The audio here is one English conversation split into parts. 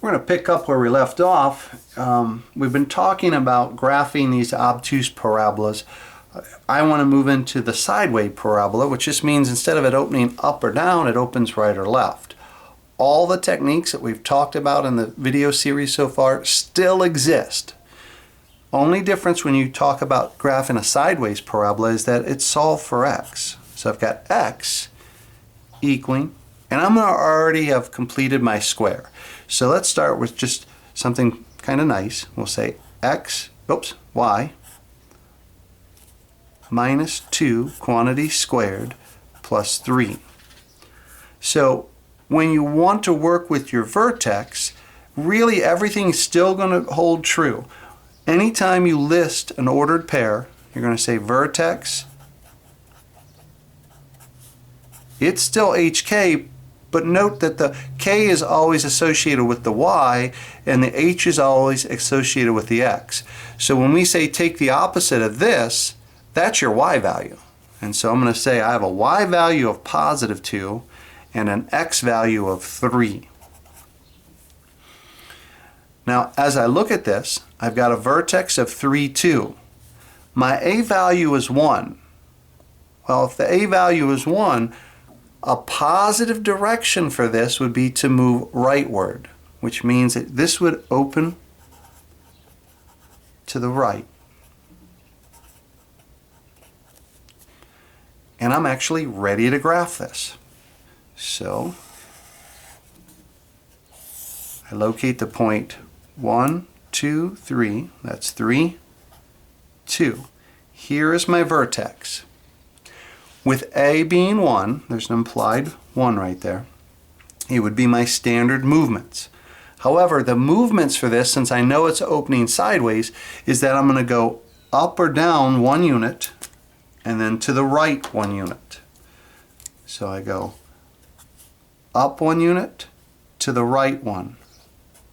We're going to pick up where we left off. We've been talking about graphing these obtuse parabolas. I want to move into the sideway parabola, which just means instead of it opening up or down, it opens right or left. All the techniques that we've talked about in the video series so far still exist. Only difference when you talk about graphing a sideways parabola is that it's solved for x. So I've got x equaling, and I'm going to already have completed my square. So let's start with just something kind of nice. We'll say y minus 2 quantity squared plus 3. So when you want to work with your vertex, really everything's still going to hold true. Anytime you list an ordered pair, you're going to say vertex. It's still HK, but note that the K is always associated with the Y and the H is always associated with the X. So when we say take the opposite of this, that's your Y value. And so I'm going to say I have a Y value of positive 2 and an X value of 3. Now as I look at this, I've got a vertex of 3, 2. My A value is 1. Well, if the A value is 1, a positive direction for this would be to move rightward, which means that this would open to the right. And I'm actually ready to graph this. So I locate the point 1, 2, 3. That's 3, 2. Here is my vertex. With A being 1, there's an implied 1 right there, it would be my standard movements. However, the movements for this, since I know it's opening sideways, is that I'm going to go up or down 1 unit and then to the right 1 unit. So I go up 1 unit, to the right 1.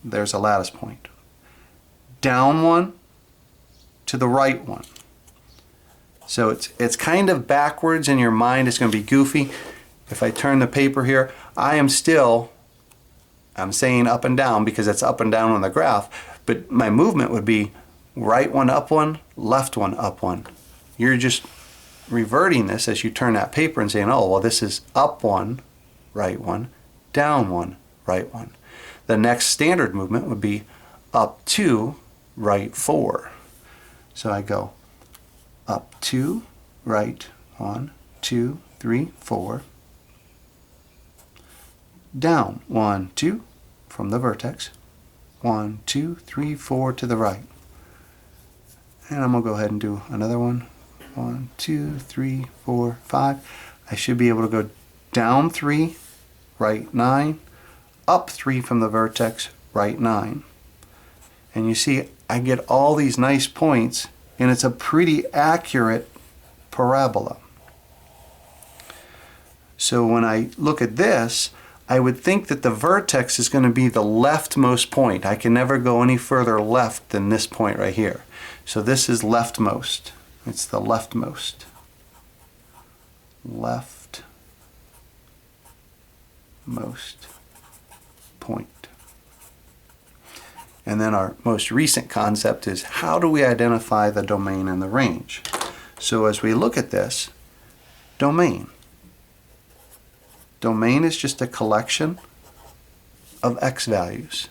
There's a lattice point. Down 1, to the right 1. So it's kind of backwards in your mind. It's going to be goofy. If I turn the paper here, I'm saying up and down because it's up and down on the graph, but my movement would be right 1, up 1, left 1, up 1. You're just reverting this as you turn that paper and saying, oh, well, this is up 1, right 1, down 1, right 1. The next standard movement would be up 2, right 4. So I go up 2, right 1, 2, 3, 4. Down 1, 2 from the vertex. 1, 2, 3, 4 to the right. And I'm going to go ahead and do another one. 1, 2, 3, 4, 5. I should be able to go down 3, right 9, up 3 from the vertex, right 9. And you see I get all these nice points, and it's a pretty accurate parabola. So when I look at this, I would think that the vertex is going to be the leftmost point. I can never go any further left than this point right here. So this is leftmost. It's the leftmost. Leftmost point. And then our most recent concept is how do we identify the domain and the range? So as we look at this, domain. Domain is just a collection of x values.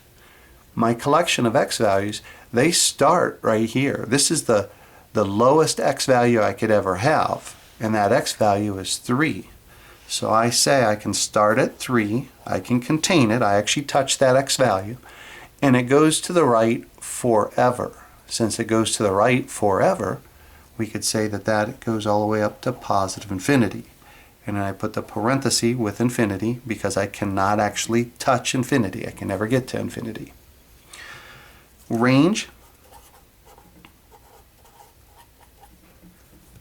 My collection of x values, they start right here. This is the lowest x value I could ever have, and that x value is 3. So I say I can start at 3, I can contain it, I actually touch that x value, and it goes to the right forever. Since it goes to the right forever, we could say that that goes all the way up to positive infinity. And then I put the parenthesis with infinity because I cannot actually touch infinity. I can never get to infinity. Range.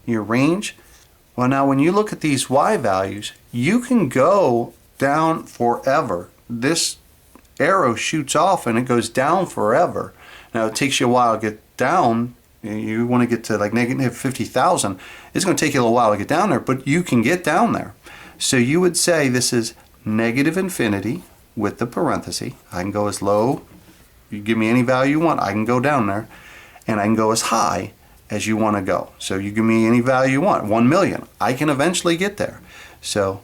Your range. Well, now when you look at these y values, you can go down forever. This arrow shoots off and it goes down forever. Now it takes you a while to get down. You want to get to like negative 50,000. It's going to take you a little while to get down there, but you can get down there. So you would say this is negative infinity with the parenthesis. I can go as low, you give me any value you want, I can go down there, and I can go as high as you want to go. So you give me any value you want, 1 million. I can eventually get there. So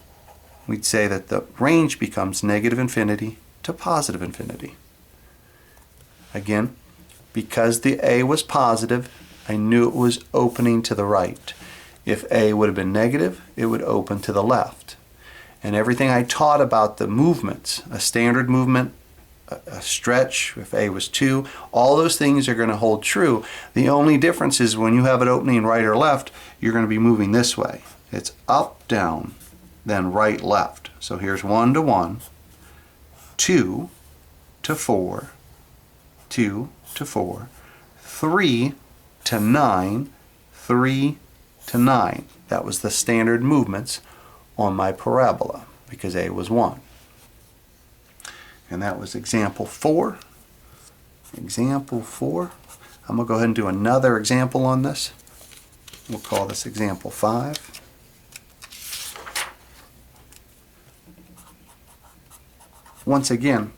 we'd say that the range becomes negative infinity to positive infinity. Again, because the A was positive, I knew it was opening to the right. If A would have been negative, it would open to the left. And everything I taught about the movements, a standard movement, a stretch, if A was 2, all those things are going to hold true. The only difference is when you have it opening right or left, you're going to be moving this way. It's up, down, then right, left. So here's 1 to 1, 2 to 4, 2 to 4, 3 to 9, 3 to 9. That was the standard movements on my parabola because A was 1. And that was example 4. Example 4. I'm going to go ahead and do another example on this. We'll call this example 5. Once again,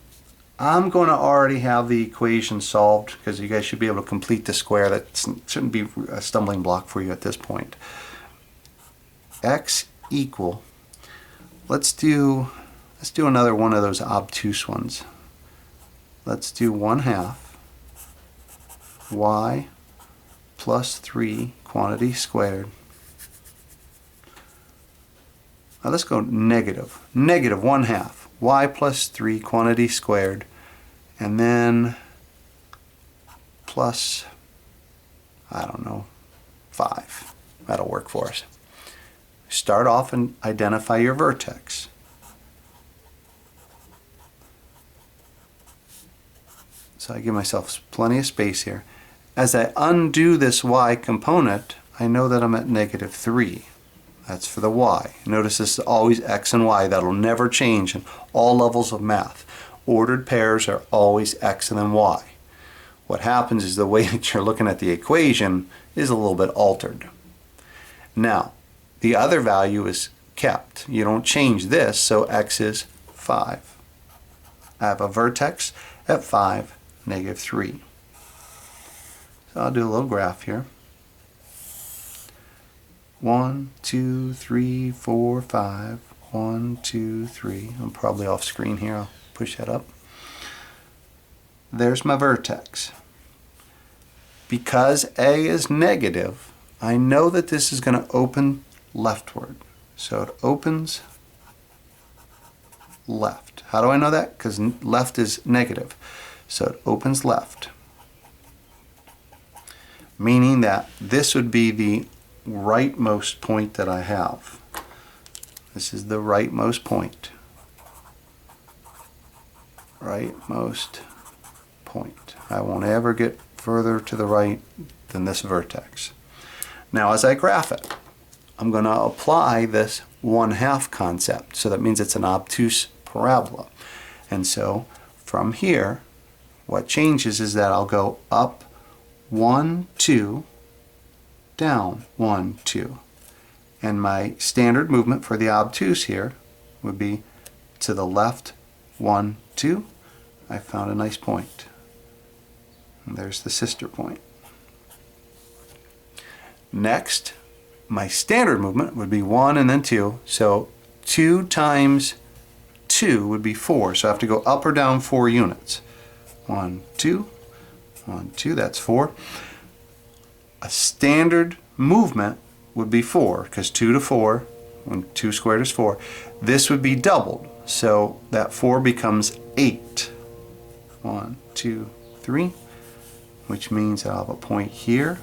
I'm going to already have the equation solved because you guys should be able to complete the square. That shouldn't be a stumbling block for you at this point. X equal, let's do another one of those obtuse ones. Let's do 1/2 y plus 3 quantity squared. Now let's go negative 1/2 y plus 3 quantity squared, and then plus, I don't know, 5. That'll work for us. Start off and identify your vertex. So I give myself plenty of space here. As I undo this y component, I know that I'm at -3. That's for the y. Notice this is always x and y. That'll never change in all levels of math. Ordered pairs are always x and then y. What happens is the way that you're looking at the equation is a little bit altered. Now, the other value is kept. You don't change this, so x is 5. I have a vertex at 5, -3. So I'll do a little graph here. 1, 2, 3, 4, 5. 1, 2, 3. I'm probably off screen here. I'll push that up. There's my vertex. Because A is negative, I know that this is going to open leftward. So it opens left. How do I know that? Because left is negative. So it opens left. Meaning that this would be the rightmost point that I have. This is the rightmost point. Rightmost point. I won't ever get further to the right than this vertex. Now as I graph it, I'm going to apply this 1/2 concept. So that means it's an obtuse parabola. And so from here, what changes is that I'll go up 1, 2, down 1, 2. And my standard movement for the obtuse here would be to the left 1, 2. I found a nice point. And there's the sister point. Next, my standard movement would be 1 and then 2. So 2 times 2 would be 4. So I have to go up or down 4 units. 1, 2, 1, 2, that's 4. A standard movement would be 4, because 2 to 4, when 2 squared is 4, this would be doubled. So that 4 becomes 8. 1, 2, 3, which means I'll have a point here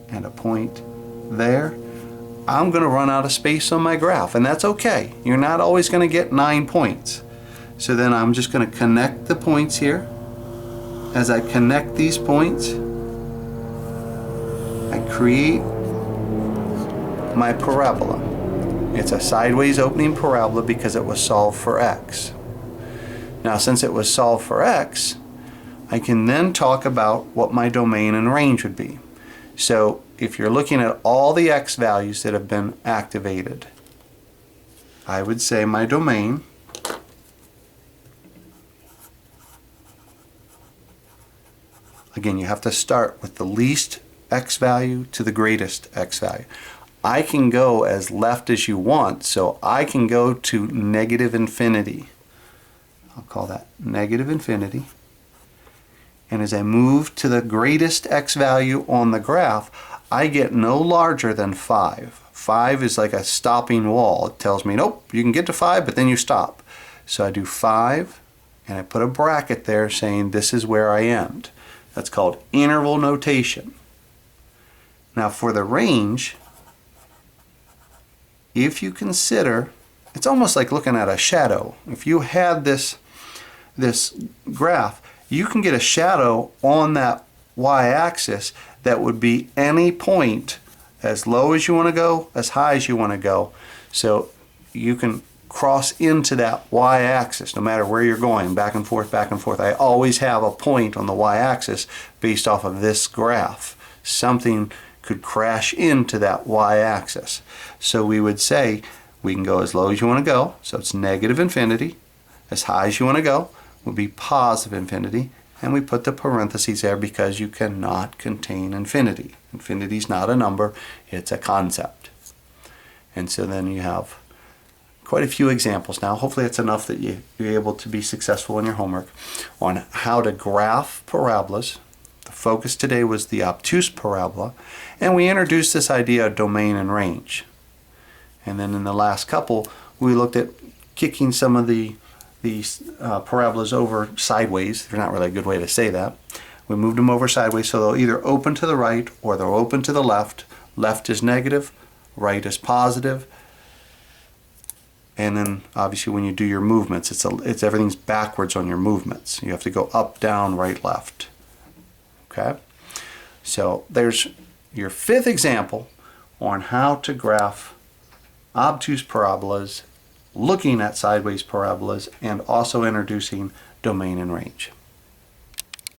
and a point there. I'm going to run out of space on my graph, and that's okay. You're not always going to get 9 points. So then I'm just going to connect the points here. As I connect these points, I create my parabola. It's a sideways opening parabola because it was solved for x. Now since it was solved for x, I can then talk about what my domain and range would be. So if you're looking at all the x values that have been activated, I would say my domain Again, you have to start with the least x value to the greatest x value. I can go as left as you want, so I can go to negative infinity. I'll call that negative infinity. And as I move to the greatest x value on the graph, I get no larger than 5. 5 is like a stopping wall. It tells me, nope, you can get to 5, but then you stop. So I do 5, and I put a bracket there saying this is where I end. That's called interval notation. Now for the range, if you consider, it's almost like looking at a shadow. If you had this graph, you can get a shadow on that y-axis that would be any point as low as you want to go, as high as you want to go. So you can cross into that y-axis no matter where you're going, back and forth, back and forth. I always have a point on the y-axis based off of this graph. Something could crash into that y-axis. So we would say we can go as low as you want to go, so it's negative infinity. As high as you want to go would be positive infinity, and we put the parentheses there because you cannot contain infinity. Infinity is not a number, it's a concept. And so then you have quite a few examples now. Hopefully that's enough that you're able to be successful in your homework on how to graph parabolas. The focus today was the obtuse parabola, and we introduced this idea of domain and range. And then in the last couple, we looked at kicking some of these parabolas over sideways. They're not really a good way to say that. We moved them over sideways so they'll either open to the right or they'll open to the left. Left is negative, right is positive. And then obviously when you do your movements, it's everything's backwards on your movements. You have to go up, down, right, left. Okay? So there's your fifth example on how to graph obtuse parabolas, looking at sideways parabolas, and also introducing domain and range.